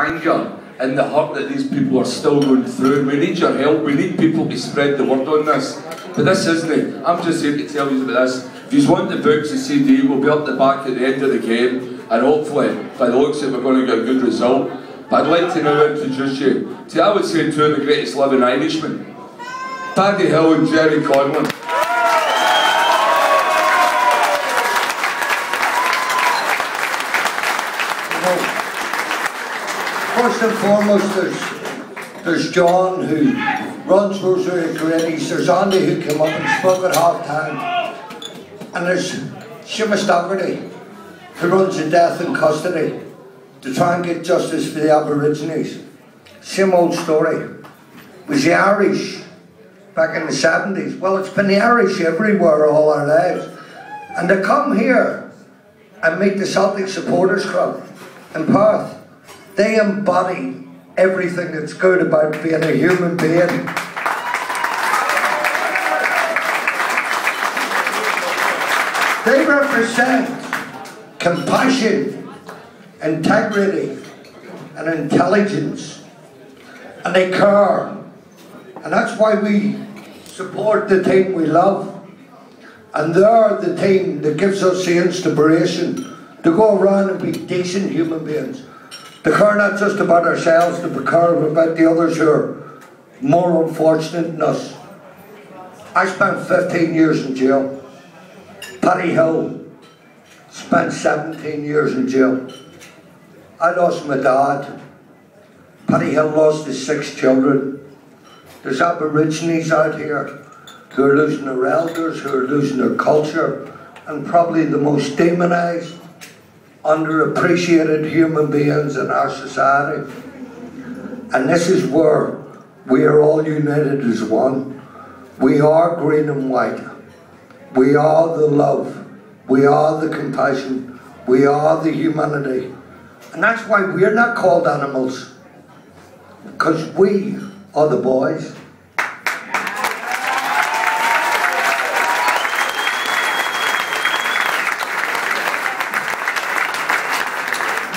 anger and the hurt that these people are still going through. We need your help. We need people to spread the word on this. But this isn't it. I'm just here to tell you about this. If you want the books, the CD, we'll be up the back at the end of the game, and hopefully, by the looks of it, we're going to get a good result. But I'd like to now introduce you to, I would say, two of the greatest living Irishmen, Paddy and Gerry Conlan. First and foremost, there's John, who runs Rosary Creaties. There's Andy, who came up and spoke at half time. And there's Seamus Doherty, who runs the death in custody to try and get justice for the Aborigines. Same old story. It was the Irish back in the 70s. Well, it's been the Irish everywhere all our lives. And to come here and meet the Celtic Supporters Club in Perth, they embody everything that's good about being a human being. They represent compassion, integrity, and intelligence. And they care. And that's why we support the team we love. And they're the team that gives us the inspiration to go around and be decent human beings. To care not just about ourselves, to care about the others who are more unfortunate than us. I spent 15 years in jail. Paddy spent 17 years in jail. I lost my dad. Paddy lost his 6 children. There's Aborigines out here who are losing their elders, who are losing their culture, and probably the most demonised, underappreciated human beings in our society. And this is where we are all united as one. We are green and white. We are the love. We are the compassion. We are the humanity. And that's why we're not called animals, because we are the boys.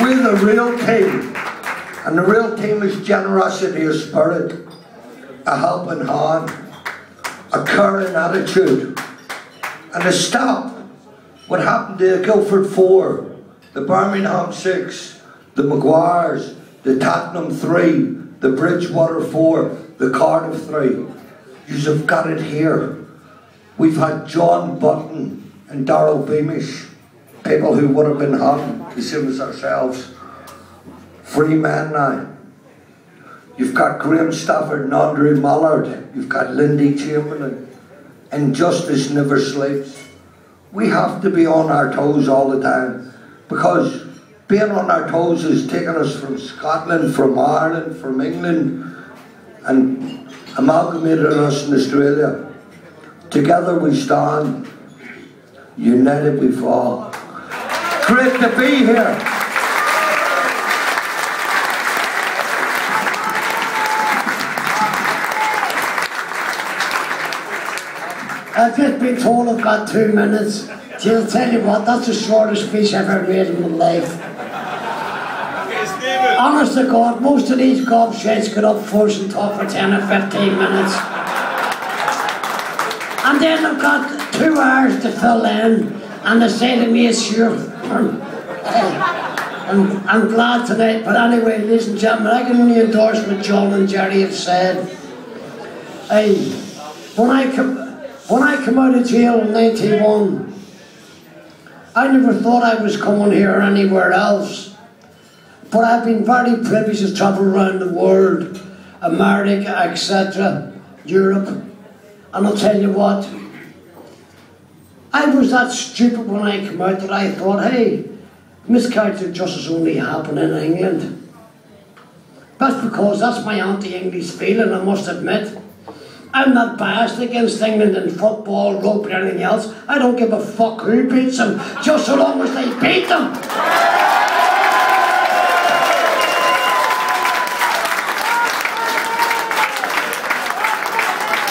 We're the real team, and the real team is generosity of spirit, a helping hand, a caring attitude, and to stop what happened to the Guildford 4, the Birmingham 6, the Maguires, the Tottenham 3, the Bridgewater 4, the Cardiff 3. You've got it here. We've had John Button and Darryl Beamish, people who would have been hung, the same as ourselves. Free men now. You've got Graham Stafford and Andre Mallard. You've got Lindy Chamberlain. And justice never sleeps. We have to be on our toes all the time, because being on our toes has taken us from Scotland, from Ireland, from England, and amalgamated us in Australia. Together we stand, united we fall. Great to be here. I've just been told I've got 2 minutes. I'll tell you what, that's the shortest speech I've ever made in my life. Honest to God, most of these gobshites get up first and talk for 10 or 15 minutes. And then I've got 2 hours to fill in, and they say to me, it's your I'm glad tonight, but anyway, ladies and gentlemen, I can only endorse what John and Gerry have said. When I come out of jail in 91, I never thought I was coming here or anywhere else. But I've been very privileged to travel around the world, America, etc., Europe. And I'll tell you what, I was that stupid when I came out that I thought, hey, miscarriage of justice only happened in England. That's because that's my anti-English feeling, I must admit. I'm not biased against England in football, rugby, or anything else. I don't give a fuck who beats them, just so long as they beat them.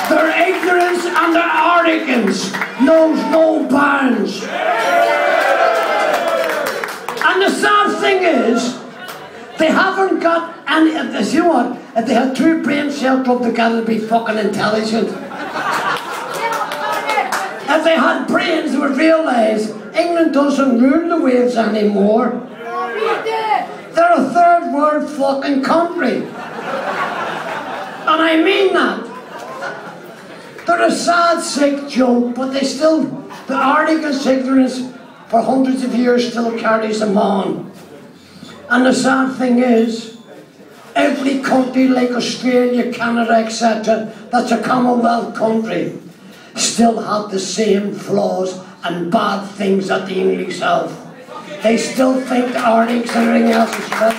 Their ignorance and their arrogance knows no bounds. And the sad thing is, They haven't got any, you know what, if they had 2 brain cells clubbed together, they'd be fucking intelligent. If they had brains, they would realise England doesn't rule the waves anymore. They're a third world fucking country. And I mean that. They're a sad, sick joke, but they still, the arrogance, ignorance for hundreds of years still carries them on. And the sad thing is, every country like Australia, Canada, etc., that's a Commonwealth country, still have the same flaws and bad things that the English have. They still think the Arctics and everything else is shit.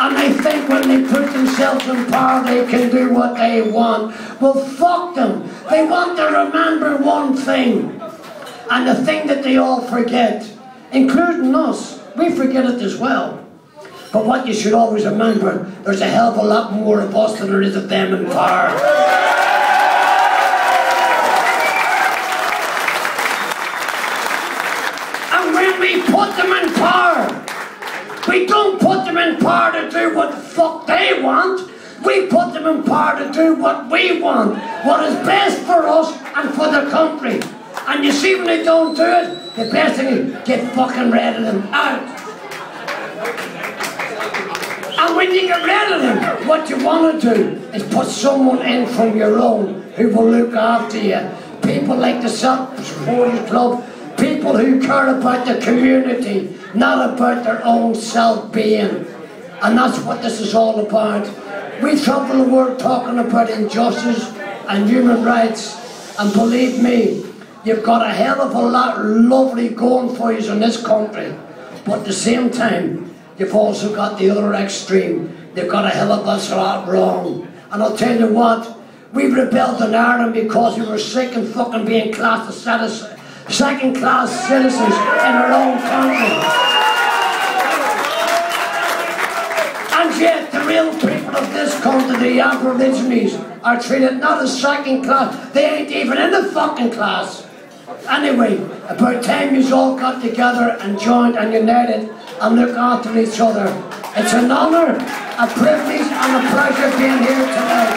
And they think when they put themselves in power they can do what they want. Well, fuck them. They want to remember one thing. And the thing that they all forget, including us, we forget it as well. But what you should always remember, there's a hell of a lot more of us than there is of them in power. And when we put them in power, we don't put them in power to do what the fuck they want. We put them in power to do what we want. What is best for us and for the country. And you see when they don't do it, the best thing is get fucking rid of them out. And when you get rid of them, what you want to do is put someone in from your own who will look after you. People like the Celtic Supporters Club, people who care about the community, not about their own self-being. And that's what this is all about. We travel the world talking about injustice and human rights. And believe me, you've got a hell of a lot lovely going for you in this country. But at the same time, you've also got the other extreme. They've got a hell of a lot wrong. And I'll tell you what, we rebelled in Ireland because we were sick and fucking being classed as second-class citizens in our own country. And yet, the real people of this country, the Aborigines, are treated not as second class. They ain't even in the fucking class. Anyway, about time you all got together and joined and united and look after each other. It's an honour, a privilege and a pleasure being here tonight.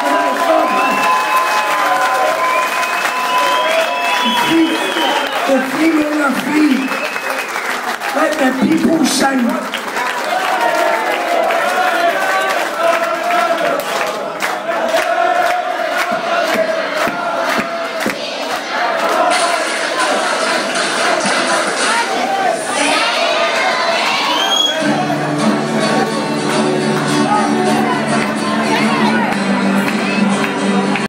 Good night, God bless. The feet on your feet. Let the people sing.